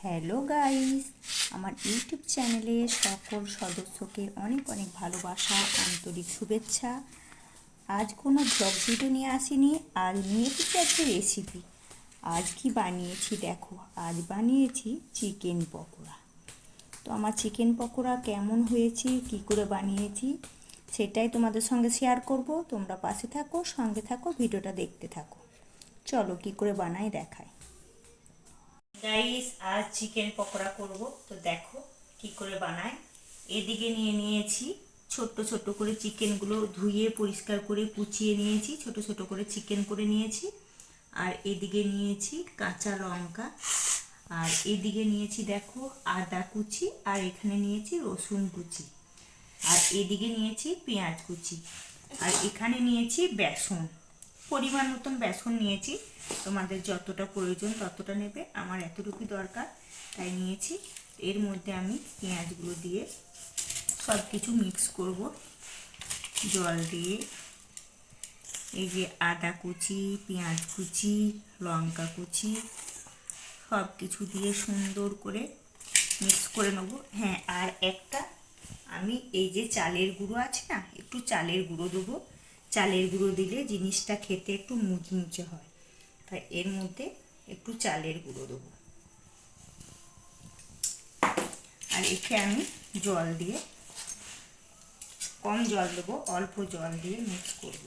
Hello guys, আমার YouTube চ্যানেলে সকল সদস্যকে অনেক অনেক ভালোবাসা, আন্তরিক শুভেচ্ছা। আজ কোনো ব্লগ ভিডিও নিয়ে আসিনি, আজ নিয়ে এসেছি একটা রেসিপি। আজ কি বানিয়েছি দেখো, আজ বানিয়েছি চিকেন পকোড়া। তো আমার চিকেন পকোড়া কেমন হয়েছে, কি করে বানিয়েছি সেটাই তোমাদের সঙ্গে শেয়ার করব। তোমরা পাশে থাকো, সঙ্গে থাকো, ভিডিওটা দেখতে থাকো। চলো কি করে বানাই দেখাই। গাইস, আজ চিকেন পকোড়া করব, তো দেখো কি করে বানায়। এদিকে নিয়ে নিয়েছি ছোট্ট ছোট্ট করে চিকেনগুলো ধুয়ে পরিষ্কার করে কুচিয়ে নিয়েছি, ছোট ছোট করে চিকেন করে নিয়েছি। আর এদিকে নিয়েছি কাঁচা লঙ্কা, আর এদিকে নিয়েছি দেখো আদা কুচি, আর এখানে নিয়েছি রসুন কুচি, আর এদিকে নিয়েছি পেঁয়াজ কুচি, আর এখানে নিয়েছি বেসন। পরিমাণ মতন বেসন নিয়েছি, তোমাদের যতটা প্রয়োজন ততটা নেবে, আমার এতটুকু দরকার তাই নিয়েছি। এর মধ্যে আমি পেঁয়াজগুলো দিয়ে সব কিছু মিক্স করব জল দিয়ে। এই যে আদা কুচি, পেঁয়াজ কুচি, লঙ্কা কুচি সব কিছু দিয়ে সুন্দর করে মিক্স করে নেব। হ্যাঁ, আর একটা আমি এই যে চালের গুঁড়ো আছে না, একটু চালের গুঁড়ো দেবো। চালের গুঁড়ো দিলে জিনিসটা খেতে একটু মুচমুচে হয়, তাই এর মধ্যে একটু চালের গুঁড়ো দেবো। আর একে আমি জল দিয়ে, কম জল দেবো, অল্প জল দিয়ে মিক্স করব।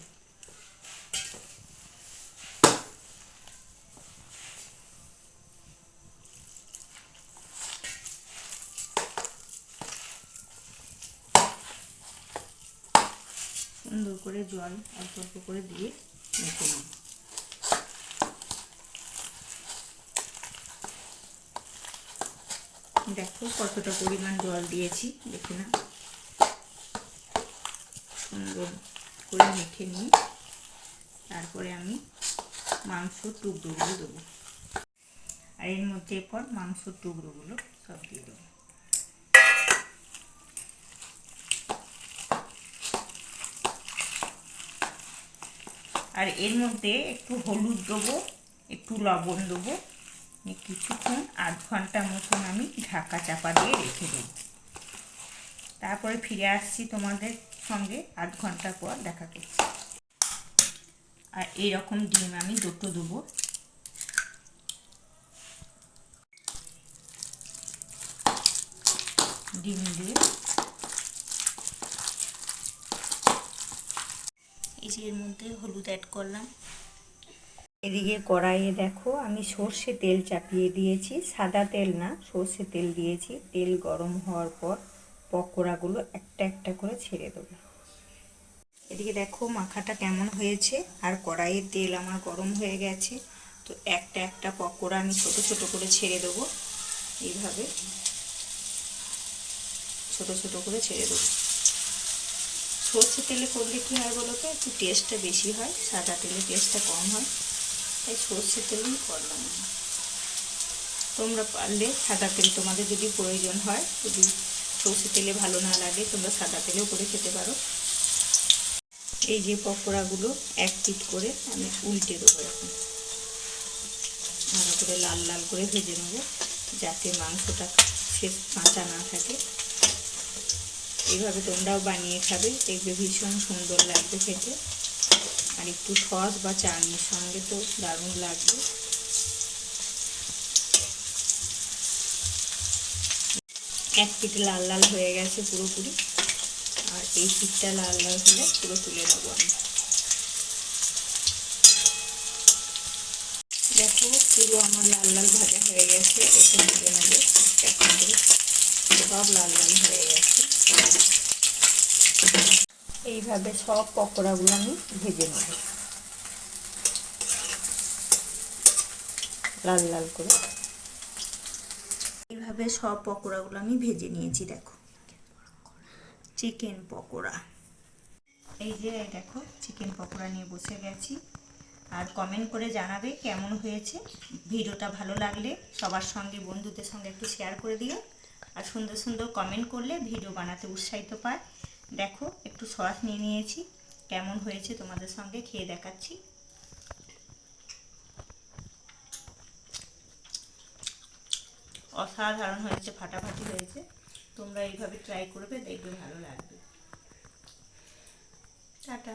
সুন্দর করে জল অল্প অল্প করে দিয়ে মেখে নেব। দেখো কতটা পরিমাণ জল দিয়েছি, দেখে না। সুন্দর করে মেখে নিয়ে তারপরে আমি মাংসর টুকরোগুলো দেবো, আর এর মধ্যে এরপর মাংসর টুকরোগুলো সব দিয়ে দেবো। আর এর মধ্যে একটু হলুদ দেবো, একটু লবণ দেবো। কিছুক্ষণ আধ ঘন্টা মতন আমি ঢাকা চাপা দিয়ে রেখে দেবো। তারপরে ফিরে আসছি তোমাদের সঙ্গে আধ ঘন্টা পর দেখা করছি। আর এইরকম ডিম আমি দুটো দেবো। ডিম দিয়ে এই যে এর মধ্যে হলুদ অ্যাড করলাম। এদিকে কড়াইয়ে দেখো আমি সর্ষে তেল চাপিয়ে দিয়েছি, সাদা তেল না, সর্ষে তেল দিয়েছি। তেল গরম হওয়ার পর পকোড়াগুলো একটা একটা করে ছেড়ে দেবো। এদিকে দেখো মাখাটা কেমন হয়েছে, আর কড়াইয়ের তেল আমার গরম হয়ে গেছে। তো একটা একটা পকোড়া আমি ছোট ছোট করে ছেড়ে দেবো, এইভাবে ছোট ছোট করে ছেড়ে দেবো। সর্ষে তেলে করলে কী হয় বলো তো, একটু টেস্টটা বেশি হয়, সাদা তেলে টেস্টটা কম হয়, তাই সর্ষে তেলেই করলাম। তোমরা পারলে সাদা তেল, তোমাদের যদি প্রয়োজন হয়, যদি সর্ষে তেলে ভালো না লাগে তোমরা সাদা তেলেও করে খেতে পারো। এই যে পকোড়াগুলো এক পিঠ করে আমি উল্টে দেবো, এখন ভালো করে লাল লাল করে ভেজে নেব, যাতে মাংসটা কাঁচা না থাকে। এইভাবে তোমরাও বানিয়ে খাবে, দেখবে ভীষণ সুন্দর লাগবে খেতে। আর একটু সস বা চাটনির সঙ্গে তো দারুণ লাগবে। এক পিঠ লাল লাল হয়ে গেছে পুরোপুরি, আর এই পিঠটা লাল লাল হলে পুরো তুলে নেবো আমি। দেখো পুরো আমার লাল লাল ভাজা হয়ে গেছে, একটু তুলে নেবো এখন থেকে, সব লাল লাল হয়ে গেছে। এইভাবে সব পকোড়াগুলো আমি ভেজে নেব লাল লাল করে। এইভাবে সব পকোড়াগুলো আমি ভেজে নিয়েছি। দেখো চিকেন পকোড়া, এই যে দেখো চিকেন পকোড়া নিয়ে বসে গেছি। আর কমেন্ট করে জানাবে কেমন হয়েছে। ভিডিওটা ভালো লাগলে সবার সঙ্গে, বন্ধুদের সঙ্গে একটু শেয়ার করে দিও। আর সুন্দর সুন্দর কমেন্ট করলে ভিডিও বানাতে উৎসাহিত পায়। দেখো একটু সস নিয়ে নিয়েছি, কেমন হয়েছে তোমাদের সঙ্গে খেয়ে দেখাচ্ছি। অসাধারণ হয়েছে, ফাটাফাটি হয়েছে। তোমরা এইভাবে ট্রাই করবে, দেখবে ভালো লাগবে। টাটা।